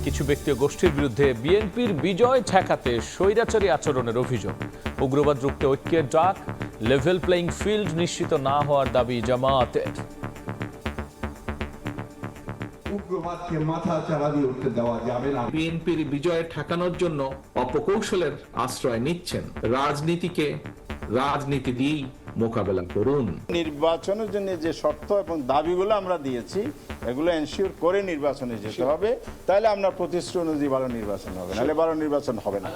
কিছু ব্যক্তি ও গোষ্ঠীর বিরুদ্ধে বিএনপির বিজয় ঠেকাতে স্বৈরাচারী আচরণের অভিযোগ। উগ্রবাদ রুখতে ঐক্যের ডাক, লেভেল প্লেইং ফিল্ড নিশ্চিত না হওয়ার দাবি জামায়াতের। উগ্রবাদকে মাথা চাড়া দিয়ে উঠতে দেওয়া যাবে না। বিএনপির বিজয় ঠেকানোর জন্য অপকৌশলের আশ্রয় নিচ্ছেন। রাজনীতিকে রাজনীতি দিয়েই মোকাবেলা করুন। নির্বাচনের জন্য যে শর্ত এবং দাবিগুলো আমরা দিয়েছি এগুলো এনশিওর করে নির্বাচনে যেতে হবে, তাহলে আমরা প্রতিশ্রুতি অনুযায়ী ভালো নির্বাচন হবে, নাহলে ভালো নির্বাচন হবে না।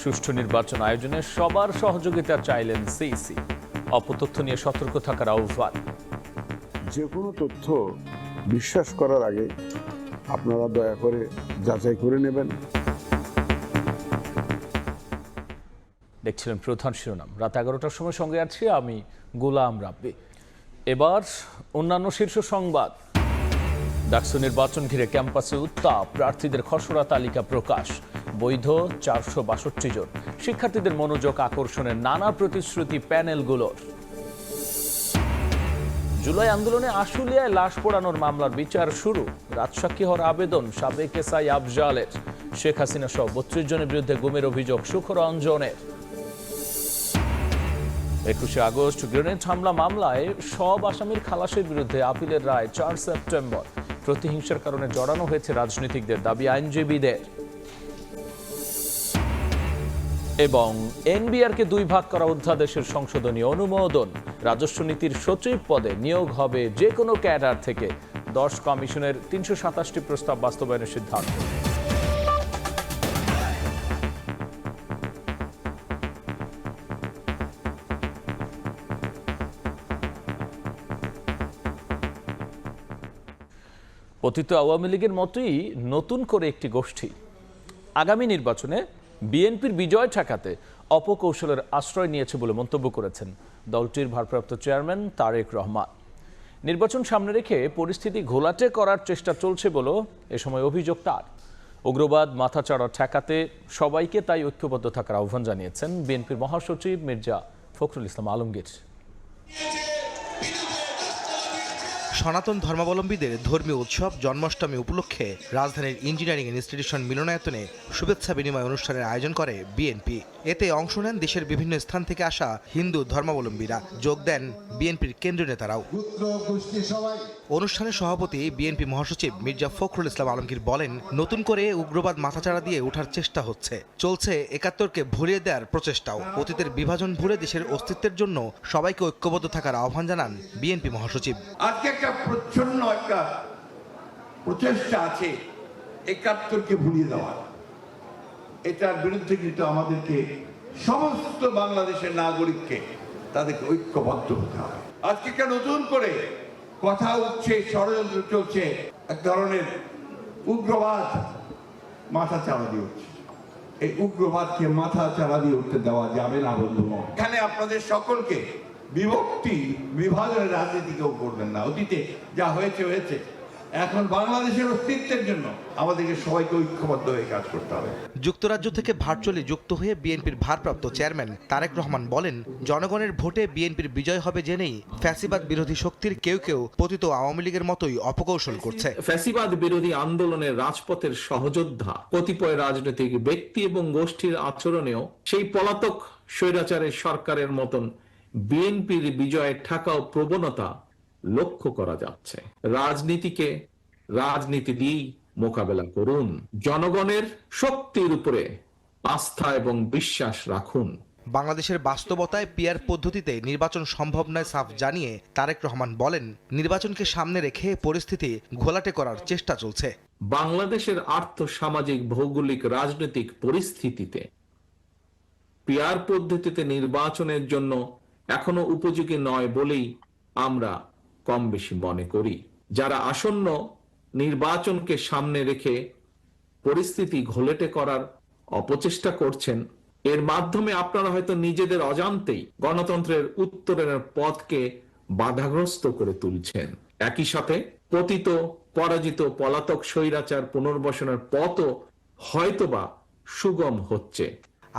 সুষ্ঠু নির্বাচন আয়োজনে সবার সহযোগিতা চাইলেন সিইসি। অপতথ্য নিয়ে সতর্ক থাকার আহ্বান। যে কোনো তথ্য বিশ্বাস করার আগে আপনারা দয়া করে যাচাই করে নেবেন। দেখছিলেন প্রধান শিরোনাম। রাত 11টার সময় সঙ্গে আছি আমি গোলাম রাব্বি। এবার অন্যান্য শীর্ষ সংবাদ। ডাকসু নির্বাচন ঘিরে ক্যাম্পাসে উত্তাপ, প্রার্থীদের খসড়া তালিকা প্রকাশ, বৈধ 462 জন। শিক্ষার্থীদের মনোযোগ আকর্ষণের নানা প্রতিশ্রুতি প্যানেলগুলোর। জুলাই আন্দোলনে আশুলিয়ায় লাশ পোড়ানোর মামলার বিচার শুরু। রাজসাক্ষী হওয়ার আবেদন সাবেক এসআই আফজালের। শেখ হাসিনা সহ 32 জনের বিরুদ্ধে গুমের অভিযোগ সুখরঞ্জনের। 21শে আগস্ট গ্রেনেড হামলা মামলায় সব আসামির খালাসের বিরুদ্ধে আপিলের রায় 4 সেপ্টেম্বর। প্রতিহিংসার কারণে জড়ানো হয়েছে রাজনীতিকদের, দাবি আইনজীবীদের। এবং এনবিআরকে 2 ভাগ করা অধ্যাদেশের সংশোধনী অনুমোদন। রাজস্ব নীতির সচিব পদে নিয়োগ হবে যে কোনো ক্যাডার থেকে। 10 কমিশনের 327টি প্রস্তাব বাস্তবায়নের সিদ্ধান্ত। পতিত আওয়ামী লীগের মতোই নতুন করে একটি গোষ্ঠী আগামী নির্বাচনে বিএনপির বিজয় ঠেকাতে অপকৌশলের আশ্রয় নিয়েছে বলে মন্তব্য করেছেন দলটির ভারপ্রাপ্ত চেয়ারম্যান তারেক রহমান। নির্বাচন সামনে রেখে পরিস্থিতি ঘোলাটে করার চেষ্টা চলছে বলেও এ সময় অভিযোগ তার। উগ্রবাদ মাথাচাড়া ঠেকাতে সবাইকে তাই ঐক্যবদ্ধ থাকার আহ্বান জানিয়েছেন বিএনপির মহাসচিব মির্জা ফখরুল ইসলাম আলমগীর। সনাতন ধর্মাবলম্বীদের ধর্মীয় উৎসব জন্মাষ্টমী উপলক্ষে রাজধানীর ইঞ্জিনিয়ারিং ইনস্টিটিউশন মিলনায়তনে শুভেচ্ছা বিনিময় অনুষ্ঠানের আয়োজন করে বিএনপি। এতে অংশ নেন দেশের বিভিন্ন স্থান থেকে আসা হিন্দু ধর্মাবলম্বীরা। যোগ দেন বিএনপির কেন্দ্রীয় নেতারাও। অনুষ্ঠানের সভাপতি বিএনপি মহাসচিব মির্জা ফখরুল ইসলাম আলমগীর বলেন, নতুন করে উগ্রবাদ মাথাচাড়া দিয়ে ওঠার চেষ্টা হচ্ছে, চলছে ৭১কে ভুলিয়ে দেওয়ার প্রচেষ্টাও। অতীতের বিভাজন ভুলে দেশের অস্তিত্বের জন্য সবাইকে ঐক্যবদ্ধ থাকার আহ্বান জানান বিএনপি মহাসচিব। আজকে একটা প্রচ্ছন্ন একটা প্রচেষ্টা আছে ৭১কে ভুলিয়ে দেওয়া। এটার বিরুদ্ধে কিন্তু আমাদেরকে সমস্ত বাংলাদেশের নাগরিককে তাদেরকে ঐক্যবদ্ধ হতে হবে। আজকে একটা নতুন করে কথা উঠছে, ষড়যন্ত্র চলছে, এক ধরনের উগ্রবাদ মাথা চাড়া দিয়ে উঠছে। এই উগ্রবাদকে মাথা চাড়া দিয়ে উঠতে দেওয়া যাবে না বন্ধুগণ। এখানে আপনাদের সকলকে বিভক্তি বিভাজনের রাজনীতি কেউ করবেন না। অতীতে যা হয়েছে হয়েছে, এখন বাংলাদেশের অস্তিত্বের জন্য আমাদেরকে সবাইকে ঐক্যবদ্ধ হয়ে কাজ করতে হবে। যুক্তরাজ্য থেকে ভার্চুয়ালি যুক্ত হয়ে বিএনপির ভারপ্রাপ্ত চেয়ারম্যান তারেক রহমান বলেন, জনগণের ভোটে বিএনপির বিজয় হবে জেনেই ফ্যাসিবাদ বিরোধী শক্তির কেউ কেউ পতিত আওয়ামী লীগের মতোই অপকৌশল করছে। ফ্যাসিবাদ বিরোধী আন্দোলনের রাজপথের সহযোদ্ধা কতিপয় রাজনৈতিক ব্যক্তি এবং গোষ্ঠীর আচরণেও সেই পলাতক স্বৈরাচারের সরকারের মতন বিএনপির বিজয় ঠেকাও প্রবণতা লক্ষ্য করা যাচ্ছে। রাজনীতিকে রাজনীতি দিয়েই মোকাবেলা করুন। জনগণের শক্তির উপরে আস্থা এবং বিশ্বাস রাখুন। বাংলাদেশের বাস্তবতায় পিআর পদ্ধতিতে নির্বাচন সম্ভব নয় সাফ জানিয়ে তারেক রহমান বলেন, নির্বাচনকে সামনে রেখে পরিস্থিতি ঘোলাটে করার চেষ্টা চলছে। বাংলাদেশের আর্থ সামাজিক ভৌগোলিক রাজনৈতিক পরিস্থিতিতে পিআর পদ্ধতিতে নির্বাচনের জন্য এখনো উপযোগী নয় বলেই আমরা কম বেশি মনে করি। যারা আসন্ন নির্বাচনকে সামনে রেখে পরিস্থিতি ঘোলাটে করার অপচেষ্টা করছেন, এর মাধ্যমে আপনারা হয়তো নিজেদের অজান্তেই গণতন্ত্রের উত্তরণের পথকে বাধাগ্রস্ত করে তুলছেন। একই সাথে পতিত পরাজিত পলাতক স্বৈরাচার পুনর্বাসনের পথও হয়তোবা সুগম হচ্ছে।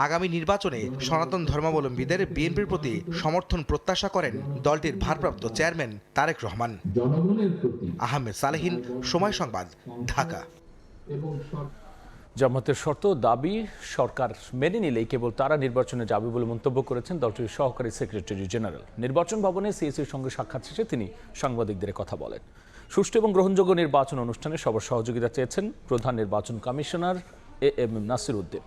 আগামী নির্বাচনে সনাতন ধর্মাবলম্বীদের বিএনপির প্রতি সমর্থন প্রত্যাশা করেন দলটির ভারপ্রাপ্ত চেয়ারম্যান তারেক রহমান। জনগণের প্রতি আহমেদ সালেহীন, সময় সংবাদ, ঢাকা। জামাতের শর্ত দাবি সরকার মেনে নিলেই কেবল তারা নির্বাচনে যাবে বলে মন্তব্য করেছেন দলটির সহকারী সেক্রেটারি জেনারেল। নির্বাচন ভবনে সিএসির সঙ্গে সাক্ষাৎ শেষে তিনি সাংবাদিকদের কথা বলেন। সুষ্ঠু এবং গ্রহণযোগ্য নির্বাচন অনুষ্ঠানে সবার সহযোগিতা চেয়েছেন প্রধান নির্বাচন কমিশনার AM নাসির উদ্দিন।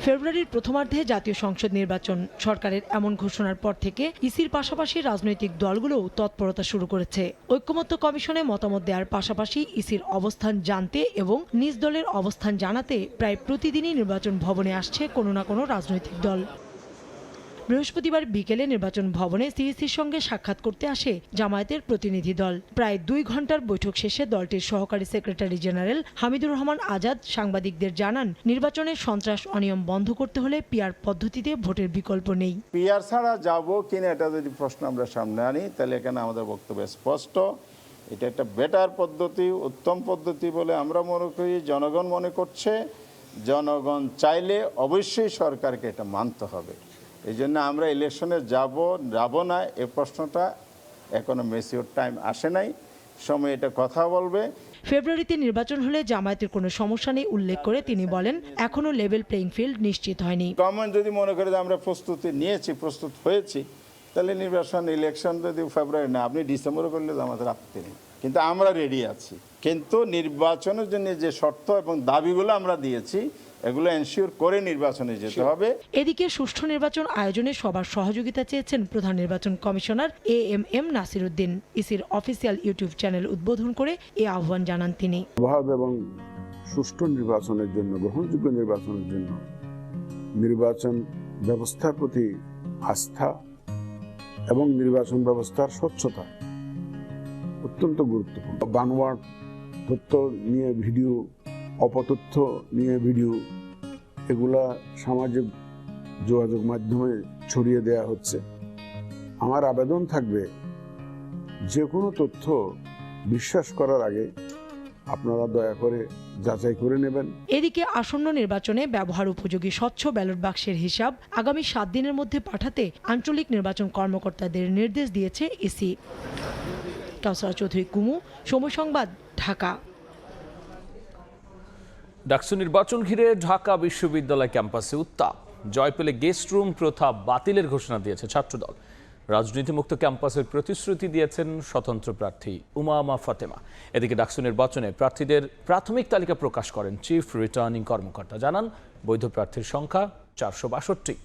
ফেব্রুয়ারির প্রথমার্ধে জাতীয় সংসদ নির্বাচন। সরকারের এমন ঘোষণার পর থেকে ইসির পাশাপাশি রাজনৈতিক দলগুলোও তৎপরতা শুরু করেছে। ঐক্যমত্য কমিশনে মতামত দেওয়ার পাশাপাশি ইসির অবস্থান জানতে এবং নিজ দলের অবস্থান জানাতে প্রায় প্রতিদিনই নির্বাচন ভবনে আসছে কোনো না কোনো রাজনৈতিক দল। বৃহস্পতিবার বিকেলে নির্বাচন ভবনে সিইসির সঙ্গে সাক্ষাৎ করতে আসে জামায়াতের প্রতিনিধি দল। প্রায় 2 ঘন্টার বৈঠক শেষে দলটির সহকারী সেক্রেটারি জেনারেল হামিদুর রহমান আজাদ সাংবাদিকদের জানান, নির্বাচনের সন্ত্রাস অনিয়ম বন্ধ করতে হলে পিআর পদ্ধতিতে ভোটের বিকল্প নেই। পিআর ছাড়া যাবো কিনা এটা যদি প্রশ্ন আমরা সামনে আনি তাহলে এখানে আমাদের বক্তব্য স্পষ্ট। এটা একটা বেটার পদ্ধতি, উত্তম পদ্ধতি বলে আমরা মনে করি। জনগণ মনে করছে, জনগণ চাইলে অবশ্যই সরকারকে এটা মানতে হবে। এই জন্য আমরা ইলেকশনে যাব না এ প্রশ্নটা এখনো ম্যাচিউর টাইম আসে নাই, সময় এটা কথা বলবে। ফেব্রুয়ারিতে নির্বাচন হলে জামায়াতের কোনো সমস্যা নেই উল্লেখ করে তিনি বলেন, এখনো লেভেল প্লেইং ফিল্ড নিশ্চিত হয়নি। গভর্নমেন্ট যদি মনে করে যে আমরা প্রস্তুত হয়েছি, তাহলে নির্বাচন ইলেকশন যদি ফেব্রুয়ারি না, আপনি ডিসেম্বরে করলে আমাদের আপত্তি নেই, কিন্তু আমরা রেডি আছি। কিন্তু নির্বাচনের জন্য যে শর্ত এবং দাবিগুলো আমরা দিয়েছি এগুলো এনশিওর করে নির্বাচনে যেতে হবে। এদিকে সুষ্ঠু নির্বাচন আয়োজনে সবার সহযোগিতা চেয়েছেন প্রধান নির্বাচন কমিশনার AM নাসির উদ্দিন। ইসির অফিসিয়াল ইউটিউব চ্যানেল উদ্বোধন করে এই আহ্বান জানান তিনি। অবাধ এবং সুষ্ঠু নির্বাচনের জন্য, গ্রহণযোগ্য নির্বাচনের জন্য নির্বাচন ব্যবস্থার প্রতি আস্থা এবং নির্বাচন ব্যবস্থার স্বচ্ছতা অত্যন্ত গুরুত্বপূর্ণ। বানোয়াট তথ্য নিয়ে ভিডিও, অপতথ্য নিয়ে ভিডিও, এগুলা সামাজিক যোগাযোগ মাধ্যমে ছড়িয়ে দেয়া হচ্ছে। আমার আবেদন থাকবে, যে কোনো তথ্য বিশ্বাস করার আগে আপনারা দয়া করে যাচাই করে নেবেন। এদিকে আসন্ন নির্বাচনে ব্যবহার উপযোগী স্বচ্ছ ব্যালট বাক্সের হিসাব আগামী 7 দিনের মধ্যে পাঠাতে আঞ্চলিক নির্বাচন কর্মকর্তাদের নির্দেশ দিয়েছে ইসি। কাউসারা চৌধুরী কুমু, সময় সংবাদ, ঢাকা। ডাকসু নির্বাচন ঘিরে ঢাকা বিশ্ববিদ্যালয় ক্যাম্পাসে উত্তাপ। জয় পেলে গেস্ট রুম প্রথা বাতিলের ঘোষণা দিয়েছে ছাত্রদল। রাজনীতিমুক্ত ক্যাম্পাসের প্রতিশ্রুতি দিয়েছেন স্বতন্ত্র প্রার্থী উমামা ফাতেমা। এদিকে ডাকসু নির্বাচনে প্রার্থীদের প্রাথমিক তালিকা প্রকাশ করেন চিফ রিটার্নিং কর্মকর্তা। জানান, বৈধ প্রার্থীর সংখ্যা 462।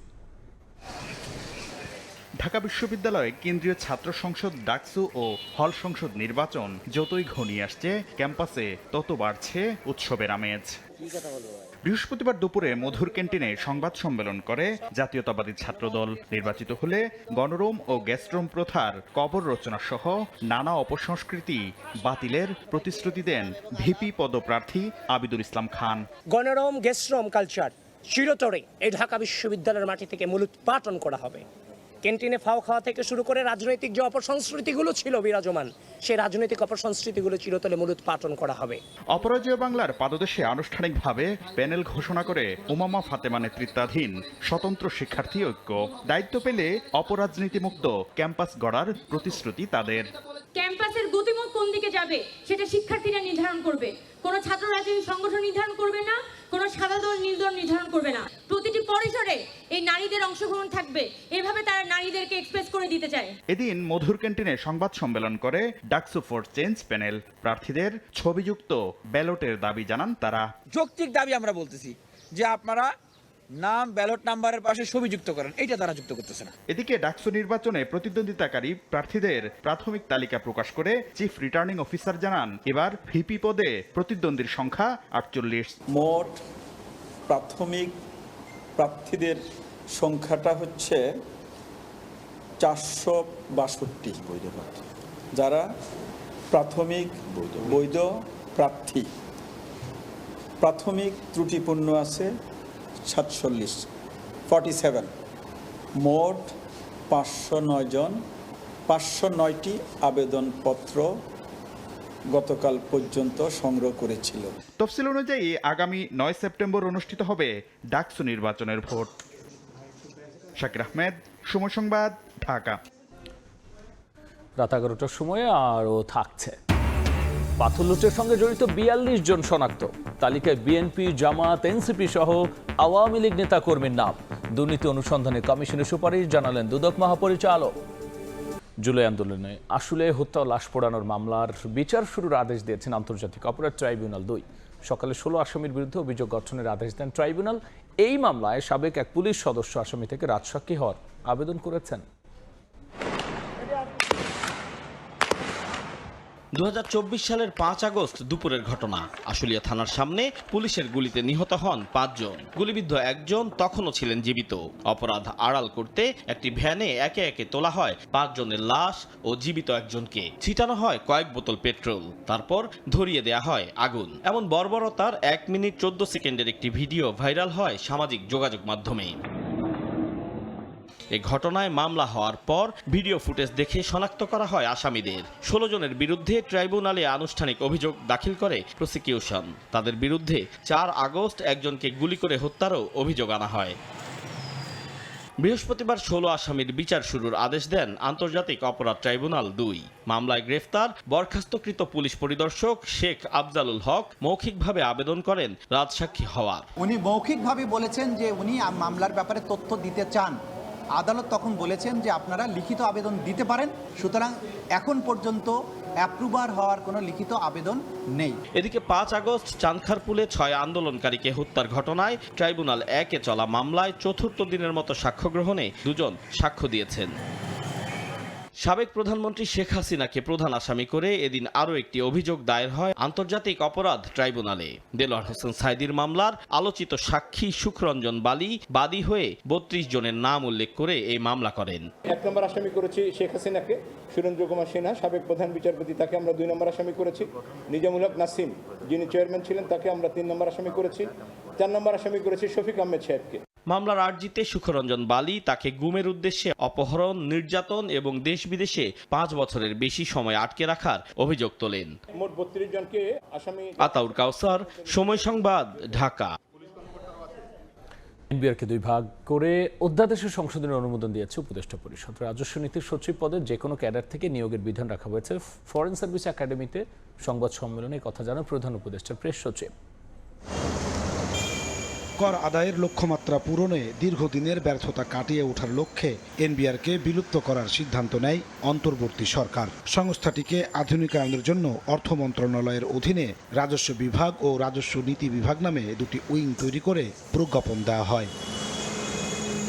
ঢাকা বিশ্ববিদ্যালয়ে কেন্দ্রীয় ছাত্র সংসদ ডাকসু ও হল সংসদ নির্বাচন যতই ঘনিয়ে আসছে, ক্যাম্পাসে তত বাড়ছে উৎসবের আমেজ। বৃহস্পতিবার দুপুরে মধুর ক্যান্টিনে সংবাদ সম্মেলন করে জাতীয়তাবাদী ছাত্রদল। নির্বাচিত হলে গণরুম ও গেস্টরুম প্রথার কবর রচনা সহ নানা অপসংস্কৃতি বাতিলের প্রতিশ্রুতি দেন ভিপি পদপ্রার্থী আবিদুল ইসলাম খান। গণরুম গেস্টরুম কালচার চিরতরে এই ঢাকা বিশ্ববিদ্যালয়ের মাটি থেকে মূলোৎপাটন করা হবে। ক্যান্টিনে ফাও খাওয়া থেকে শুরু করে রাজনৈতিক যে অপসংস্কৃতিগুলো ছিল বিরাজমান, সেই রাজনৈতিক অপসংস্কৃতিগুলো চিরতরে মূলোৎপাটন করা হবে। অপরাজেয় বাংলার পাদদেশে আনুষ্ঠানিকভাবে প্যানেল ঘোষণা করে উমামা ফাতেমা নেতৃত্বাধীন স্বতন্ত্র শিক্ষার্থী ঐক্য। দায়িত্ব পেলে অপরাজনীতিমুক্ত ক্যাম্পাস গড়ার প্রতিশ্রুতি তাদের। ক্যাম্পাসের গতিমুখ কোন দিকে যাবে সেটা শিক্ষার্থীরা নির্ধারণ করবে। কোনো ছাত্র রাজনৈতিক সংগঠন নির্ধারণ করবে না, কোনো সাদা দল নীল দল নির্ধারণ করবে না। প্রতিটি পরিসরে এই নারীদের অংশগ্রহণ থাকবে। এভাবে তারা নারীদেরকে এক্সপ্রেস করে দিতে চায়। এদিন মধুর ক্যান্টিনে সংবাদ সম্মেলন করে ডাকসু ফর চেঞ্জ প্যানেল। প্রার্থীদের ছবিযুক্ত ব্যালটের দাবি জানান তারা। যৌক্তিক দাবি আমরা বলতেছি যে আপনারা নাম ব্যালট নাম্বারের পাশে ছবি যুক্ত করেন, এইটা তারা যুক্ত করতেছে না। এদিকে ডাকসু নির্বাচনে প্রতিদ্বন্দ্বিতাকারী প্রার্থীদের প্রাথমিক তালিকা প্রকাশ করে চিফ রিটার্নিং অফিসার জানান, এবার ভিপি পদে প্রতিদ্বন্দ্বীর সংখ্যা 48। মোট প্রাথমিক প্রার্থীদের সংখ্যাটা হচ্ছে 462 বৈধ প্রার্থী, যারা প্রাথমিক বৈধ প্রার্থী। প্রাথমিক ত্রুটিপূর্ণ আছে 47। মোট 509 জন, 509টি আবেদনপত্র গতকাল পর্যন্ত সংগ্রহ করেছিল। তফসিল অনুযায়ী আগামী 9 সেপ্টেম্বর অনুষ্ঠিত হবে ডাকসু নির্বাচনের ভোট। শাকির আহমেদ, সময় সংবাদ, ঢাকা। রাত 11টার সময়ে আরও থাকছে। পাথর লুটের সঙ্গে জড়িত ৪২ জন শনাক্ত। তালিকায় বিএনপি, জামাত, এনসিপি সহ আওয়ামী লীগ নেতা কর্মীর নাম। দুর্নীতি অনুসন্ধানে কমিশনের সুপারিশ জানালেন দুদক মহাপরিচালক। জুলাই আন্দোলনে আসলে হত্যা ও লাশ পোড়ানোর মামলার বিচার শুরুর আদেশ দিয়েছেন আন্তর্জাতিক অপরাধ ট্রাইব্যুনাল ২। সকালে ১৬ আসামির বিরুদ্ধে অভিযোগ গঠনের আদেশ দেন ট্রাইব্যুনাল। এই মামলায় সাবেক এক পুলিশ সদস্য আসামি থেকে রাজসাক্ষী হওয়ার আবেদন করেছেন। ২০২৪ সালের ৫ আগস্ট দুপুরের ঘটনা। আশুলিয়া থানার সামনে পুলিশের গুলিতে নিহত হন ৫ জন। গুলিবিদ্ধ একজন তখনও ছিলেন জীবিত। অপরাধ আড়াল করতে একটি ভ্যানে একে একে তোলা হয় ৫ জনের লাশ ও জীবিত একজনকে। ছিটানো হয় কয়েক বোতল পেট্রোল, তারপর ধরিয়ে দেয়া হয় আগুন। এমন বর্বরতার ১ মিনিট ১৪ সেকেন্ডের একটি ভিডিও ভাইরাল হয় সামাজিক যোগাযোগ মাধ্যমে। এই ঘটনায় মামলা হওয়ার পর ভিডিও ফুটেজ দেখে শনাক্ত করা হয় আসামিদের। ১৬ জনের বিরুদ্ধে ট্রাইব্যুনালে আনুষ্ঠানিক অভিযোগ দাখিল করে প্রসিকিউশন। তাদের বিরুদ্ধে ৪ আগস্ট একজনকে গুলি করে হত্যারও অভিযোগ আনা হয়। বৃহস্পতিবার ১৬ আসামির বিচার শুরুর আদেশ দেন আন্তর্জাতিক অপরাধ ট্রাইব্যুনাল ২। মামলায় গ্রেফতার বরখাস্তকৃত পুলিশ পরিদর্শক শেখ আফজালুল হক মৌখিকভাবে আবেদন করেন রাজসাক্ষী হওয়ার। উনি মৌখিকভাবে বলেছেন যে উনি মামলার ব্যাপারে তথ্য দিতে চান। আদালত তখন বলেছেন যে আপনারা লিখিত আবেদন দিতে পারেন, সুতরাং এখন পর্যন্ত অ্যাপ্রুভার হওয়ার কোনো লিখিত আবেদন নেই। এদিকে ৫ আগস্ট চাঁদখারপুলে ৬ আন্দোলনকারীকে হত্যার ঘটনায় ট্রাইব্যুনাল ১-এ চলা মামলায় চতুর্থ দিনের মতো সাক্ষ্য গ্রহণে ২ জন সাক্ষ্য দিয়েছেন। সাবেক প্রধানমন্ত্রী শেখ হাসিনাকে প্রধান আসামি করে এদিন আরও একটি অভিযোগ দায়ের হয় আন্তর্জাতিক অপরাধ ট্রাইব্যুনালে। দেলোয়ার হোসেন সাঈদীর মামলার আলোচিত সাক্ষী সুখরঞ্জন বালী বাদী হয়ে ৩২ জনের নাম উল্লেখ করে এই মামলা করেন। ১ নম্বর আসামি করেছি শেখ হাসিনাকে, সুরেন্দ্র কুমার সিনহা সাবেক প্রধান বিচারপতি, তাকে আমরা ২ নম্বর আসামি করেছি। নিজামুল হক নাসিম যিনি চেয়ারম্যান ছিলেন তাকে আমরা ৩ নম্বর আসামি করেছি। ৪ নম্বর আসামি করেছি শফিক আহমেদ সাহেবকে। মামলার আর্জিতে সুখরঞ্জন বালী তাকে গুমের উদ্দেশ্যে অপহরণ, নির্যাতন এবং দেশ বিদেশে ৫ বছরের বেশি সময় আটকে রাখার অভিযোগ তোলেন। মোট ৩২ জনকে আসামি। আতাউর কাউসার, সময় সংবাদ, ঢাকা। এনবিআরকে ২ ভাগ করে অধ্যাদেশের সংশোধনের অনুমোদন দিয়েছে উপদেষ্টা পরিষদ। রাজস্ব নীতির সচিব পদে যে কোনো ক্যাডার থেকে নিয়োগের বিধান রাখা হয়েছে। ফরেন সার্ভিস একাডেমিতে সংবাদ সম্মেলনে কথা জানান প্রধান উপদেষ্টার প্রেস সচিব। কর আদায়ের লক্ষ্যমাত্রা পূরণে দীর্ঘদিনের ব্যর্থতা কাটিয়ে ওঠার লক্ষ্যে এনবিআরকে বিলুপ্ত করার সিদ্ধান্ত নেয় অন্তর্বর্তী সরকার। সংস্থাটিকে আধুনিকায়নের জন্য অর্থ মন্ত্রণালয়ের অধীনে রাজস্ব বিভাগ ও রাজস্ব নীতি বিভাগ নামে 2টি উইং তৈরি করে প্রজ্ঞাপন দেওয়া হয়।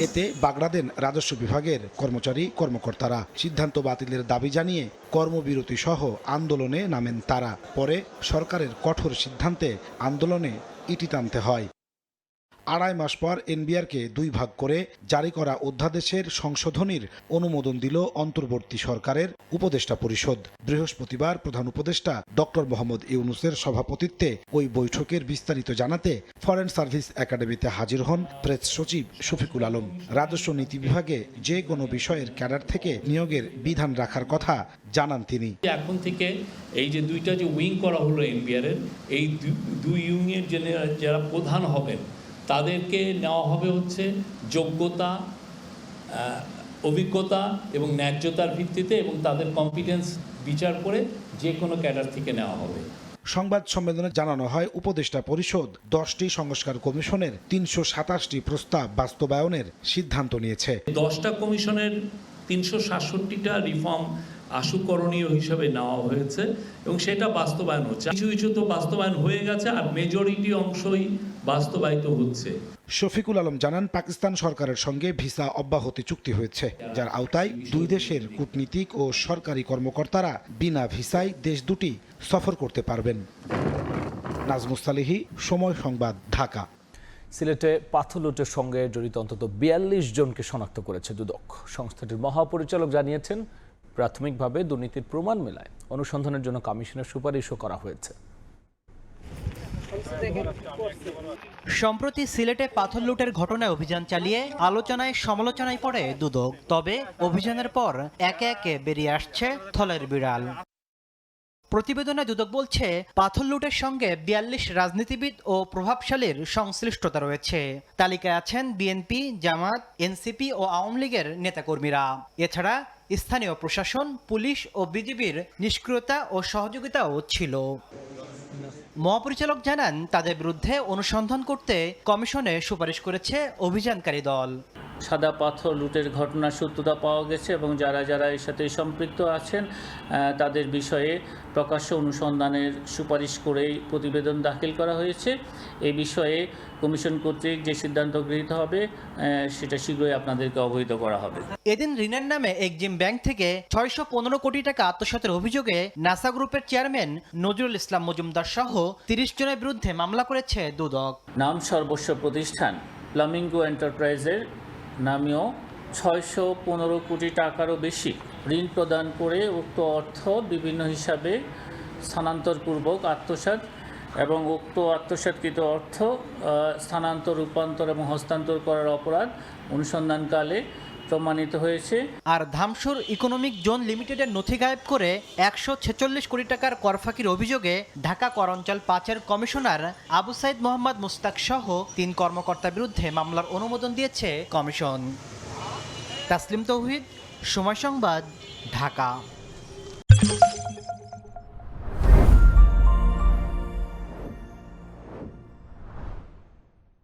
এতে বাগড়া দেন রাজস্ব বিভাগের কর্মচারী কর্মকর্তারা। সিদ্ধান্ত বাতিলের দাবি জানিয়ে কর্মবিরতি সহ আন্দোলনে নামেন তারা। পরে সরকারের কঠোর সিদ্ধান্তে আন্দোলনে ইতি টানতে হয়। 2.5 মাস পর এনবিআরকে 2 ভাগ করে জারি করা অধ্যাদেশের সংশোধনীর অনুমোদন দিল অন্তর্বর্তী সরকারের উপদেষ্টা পরিষদ। বৃহস্পতিবার প্রধান উপদেষ্টা ডক্টর মোহাম্মদ ইউনূসের সভাপতিত্বে ওই বৈঠকের বিস্তারিত জানাতে ফরেন সার্ভিস একাডেমিতে হাজির হন প্রেস সচিব শফিকুল আলম। রাজস্ব নীতি বিভাগে যে কোনো বিষয়ের ক্যাডার থেকে নিয়োগের বিধান রাখার কথা জানান তিনি। এখন থেকে এই যে 2টা যে উইং করা হলো এনবিআরের, এই 2 উইংয়ের যারা প্রধান হবেন তাদেরকে নেওয়া হবে হচ্ছে যোগ্যতা, অভিজ্ঞতা এবং ন্যায্যতার ভিত্তিতে, এবং তাদের কম্পিটেন্স বিচার করে যে কোনো ক্যাডার থেকে নেওয়া হবে। সংবাদ সম্মেলনে জানানো হয় উপদেষ্টা পরিষদ 10টি সংস্কার কমিশনের 327টি প্রস্তাব বাস্তবায়নের সিদ্ধান্ত নিয়েছে। 10টা কমিশনের 367টা রিফর্ম আশুকরণীয় হিসাবে নেওয়া হয়েছে এবং সেটা বাস্তবায়ন হচ্ছে। কিছু কিছু তো বাস্তবায়ন হয়ে গেছে আর মেজরিটি অংশই বাস্তবায়িত হচ্ছে। শফিকুল আলম জানান, পাকিস্তান সরকারের সঙ্গে ভিসা অব্যাহতি চুক্তি হয়েছে, যার আওতায় 2 দেশের কূটনীতিক ও সরকারি কর্মকর্তারা বিনা ভিসায় দেশ দুটি সফর করতে পারবেন। নাজমুস সালিহি, সময় সংবাদ, ঢাকা। সিলেটে পাথর লুটের সঙ্গে জড়িত অন্তত ৪২ জনকে শনাক্ত করেছে দুদক। সংস্থাটির মহাপরিচালক জানিয়েছেন, প্রাথমিকভাবে দুর্নীতির প্রমাণ মেলায় অনুসন্ধানের জন্য কমিশনের সুপারিশও করা হয়েছে। সম্প্রতি সিলেটে পাথর লুটের ঘটনায় অভিযান চালিয়ে আলোচনায় সমালোচনায় পড়ে দুদক। তবে অভিযানের পর একে একে বেরিয়ে আসছে থলের বিড়াল। প্রতিবেদনে দুদক বলছে, পাথর লুটের সঙ্গে ৪২ রাজনীতিবিদ ও প্রভাবশালীর সংশ্লিষ্টতা রয়েছে। তালিকায় আছেন বিএনপি, জামাত, এনসিপি ও আওয়ামী লীগের নেতাকর্মীরা। এছাড়া স্থানীয় প্রশাসন, পুলিশ ও বিজিবির নিষ্ক্রিয়তা ও সহযোগিতাও ছিল। মহাপরিচালক জানান, তাদের বিরুদ্ধে অনুসন্ধান করতে কমিশনে সুপারিশ করেছে অভিযানকারী দল। সাদা পাথর লুটের ঘটনার সত্যতা পাওয়া গেছে এবং যারা যারা এর সাথে সম্পৃক্ত আছেন তাদের বিষয়ে প্রকাশ্য অনুসন্ধানের সুপারিশ করেই প্রতিবেদন দাখিল করা হয়েছে। এই বিষয়ে কমিশন কর্তৃক যে সিদ্ধান্ত গৃহীত হবে সেটা শীঘ্রই আপনাদেরকে অবহিত করা হবে। এদিন ঋণের নামে এক্সিম ব্যাংক থেকে 615 কোটি টাকা আত্মসাতের অভিযোগে নাসা গ্রুপের চেয়ারম্যান নজরুল ইসলাম মজুমদার সহ 30 জনের বিরুদ্ধে মামলা করেছে দুদক। নাম সর্বস্ব প্রতিষ্ঠান ফ্লামিঙ্গো এন্টারপ্রাইজের নামেও 615 কোটি টাকারও বেশি ঋণ প্রদান করে উক্ত অর্থ বিভিন্ন হিসাবে স্থানান্তরপূর্বক আত্মসাৎ এবং উক্ত আত্মসাৎকৃত অর্থ স্থানান্তর, রূপান্তর এবং হস্তান্তর করার অপরাধ অনুসন্ধানকালে প্রমাণিত হয়েছে। আর ধামসুর ইকোনমিক জোন লিমিটেডের নথি গায়েব করে 146 কোটি টাকার করফাকির অভিযোগে ঢাকা কর অঞ্চল 5-এর কমিশনার আবু সাইদ মোহাম্মদ মুস্তাক সহ 3 কর্মকর্তার বিরুদ্ধে মামলার অনুমোদন দিয়েছে কমিশন। তাসলিম তৌহিদ, সময় সংবাদ, ঢাকা।